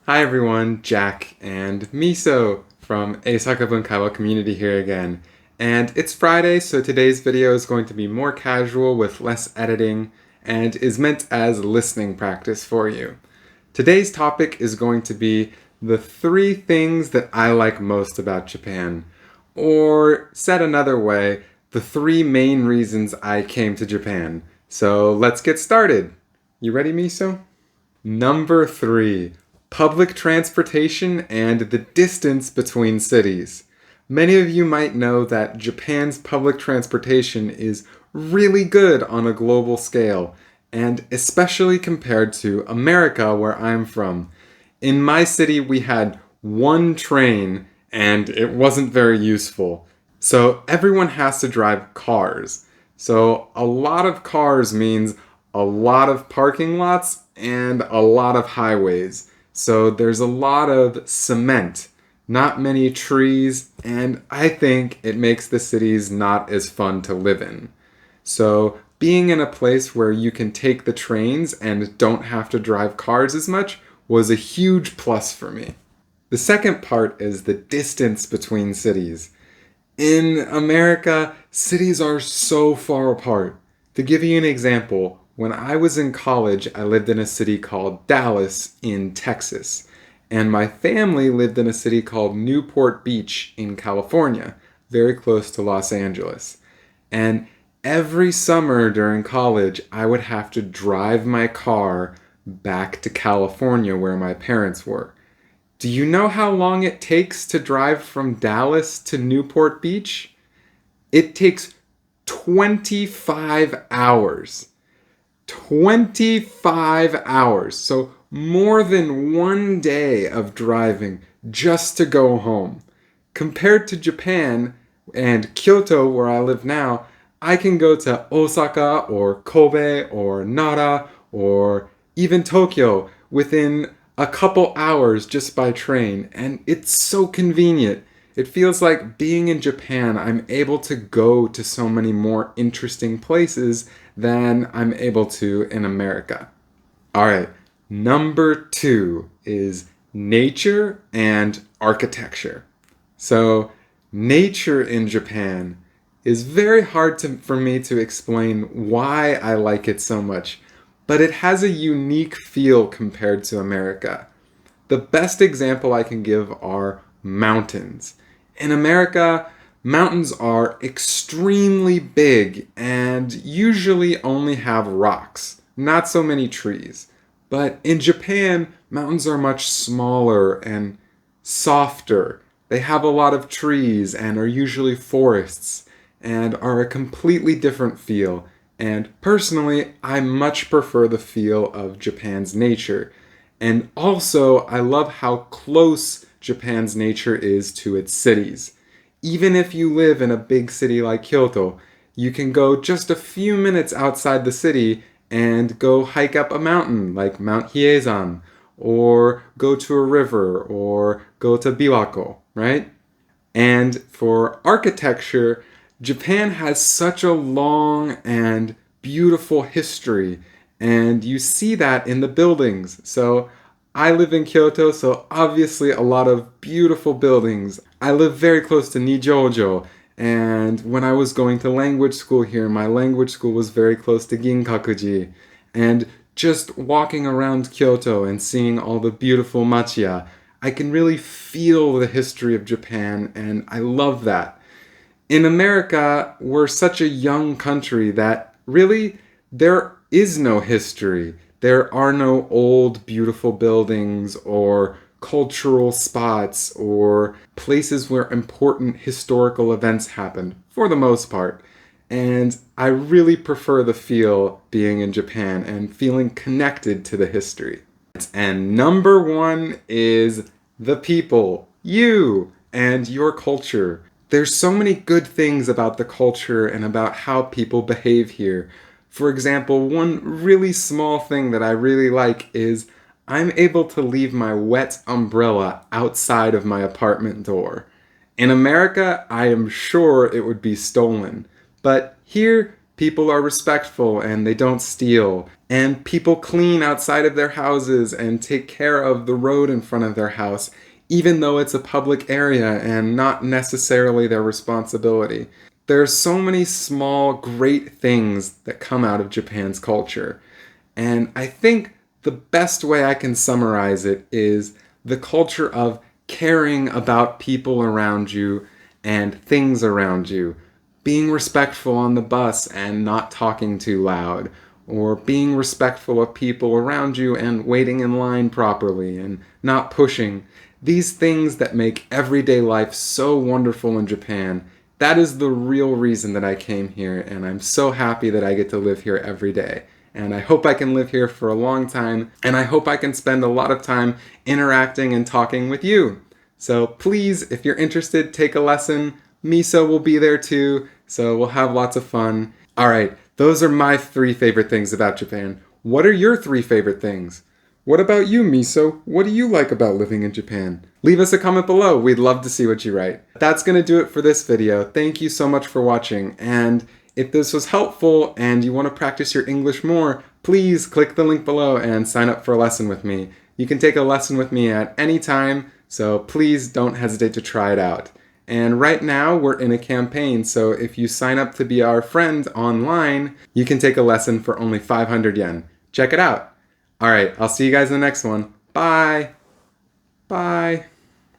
Hi everyone, Jack and Miso from英作文会話 community here again. And it's Friday, so today's video is going to be more casual with less editing and is meant as listening practice for you. Today's topic is going to be the 3 things that I like most about Japan. Or, said another way, the 3 main reasons I came to Japan. So let's get started. You ready, Miso? Number 3. Public transportation and the distance between cities. Many of you might know that Japan's public transportation is really good on a global scale, and especially compared to America, where I'm from. In my city, we had 1 train, and it wasn't very useful. So everyone has to drive cars. So a lot of cars means a lot of parking lots and a lot of highways. So there's a lot of cement, not many trees, and I think it makes the cities not as fun to live in. So being in a place where you can take the trains and don't have to drive cars as much was a huge plus for me. The second part is the distance between cities. In America, cities are so far apart. To give you an example, when I was in college, I lived in a city called Dallas in Texas, and my family lived in a city called Newport Beach in California, very close to Los Angeles. And every summer during college, I would have to drive my car back to California where my parents were. Do you know how long it takes to drive from Dallas to Newport Beach? It takes 25 hours. 25 hours. So more than 1 day of driving just to go home. Compared to Japan and Kyoto, where I live now, I can go to Osaka or Kobe or Nara or even Tokyo within a couple hours just by train, and it's so convenient. It feels like being in Japan, I'm able to go to so many more interesting places than I'm able to in America. Alright, number 2 is nature and architecture. So, nature in Japan is very hard for me to explain why I like it so much, but it has a unique feel compared to America. The best example I can give are mountains. In America, mountains are extremely big and usually only have rocks, not so many trees. But in Japan, mountains are much smaller and softer. They have a lot of trees and are usually forests and are a completely different feel. And personally, I much prefer the feel of Japan's nature. And also, I love how close Japan's nature is to its cities. Even if you live in a big city like Kyoto, you can go just a few minutes outside the city and go hike up a mountain like Mount Hiezan, or go to a river, or go to Biwako, right? And for architecture, Japan has such a long and beautiful history, and you see that in the buildings. So I live in Kyoto, so obviously a lot of beautiful buildings. I live very close to Nijojo, and when I was going to language school here, my language school was very close to Ginkakuji. And just walking around Kyoto and seeing all the beautiful machiya, I can really feel the history of Japan, and I love that. In America, we're such a young country that really there is no history. There are no old, beautiful buildings or cultural spots or places where important historical events happened, for the most part. And I really prefer the feel being in Japan and feeling connected to the history. And number 1 is the people, you, and your culture. There's so many good things about the culture and about how people behave here. For example, one really small thing that I really like is I'm able to leave my wet umbrella outside of my apartment door. In America, I am sure it would be stolen. But here, People are respectful and they don't steal. And people clean outside of their houses and take care of the road in front of their house, even though it's a public area and not necessarily their responsibility. There are so many small, great things that come out of Japan's culture. And I think the best way I can summarize it is the culture of caring about people around you and things around you. Being respectful on the bus and not talking too loud. Or being respectful of people around you and waiting in line properly and not pushing. These things that make everyday life so wonderful in Japan. That is the real reason that I came here, and I'm so happy that I get to live here every day. And I hope I can live here for a long time, and I hope I can spend a lot of time interacting and talking with you. So please, if you're interested, take a lesson. Miso will be there too, so we'll have lots of fun. Alright, those are my 3 favorite things about Japan. What are your 3 favorite things? What about you, Miso? What do you like about living in Japan? Leave us a comment below. We'd love to see what you write. That's going to do it for this video. Thank you so much for watching. And if this was helpful and you want to practice your English more, please click the link below and sign up for a lesson with me. You can take a lesson with me at any time, so please don't hesitate to try it out. And right now we're in a campaign, so if you sign up to be our friend online, you can take a lesson for only 500 yen. Check it out. Alright, I'll see you guys in the next one. Bye! Bye!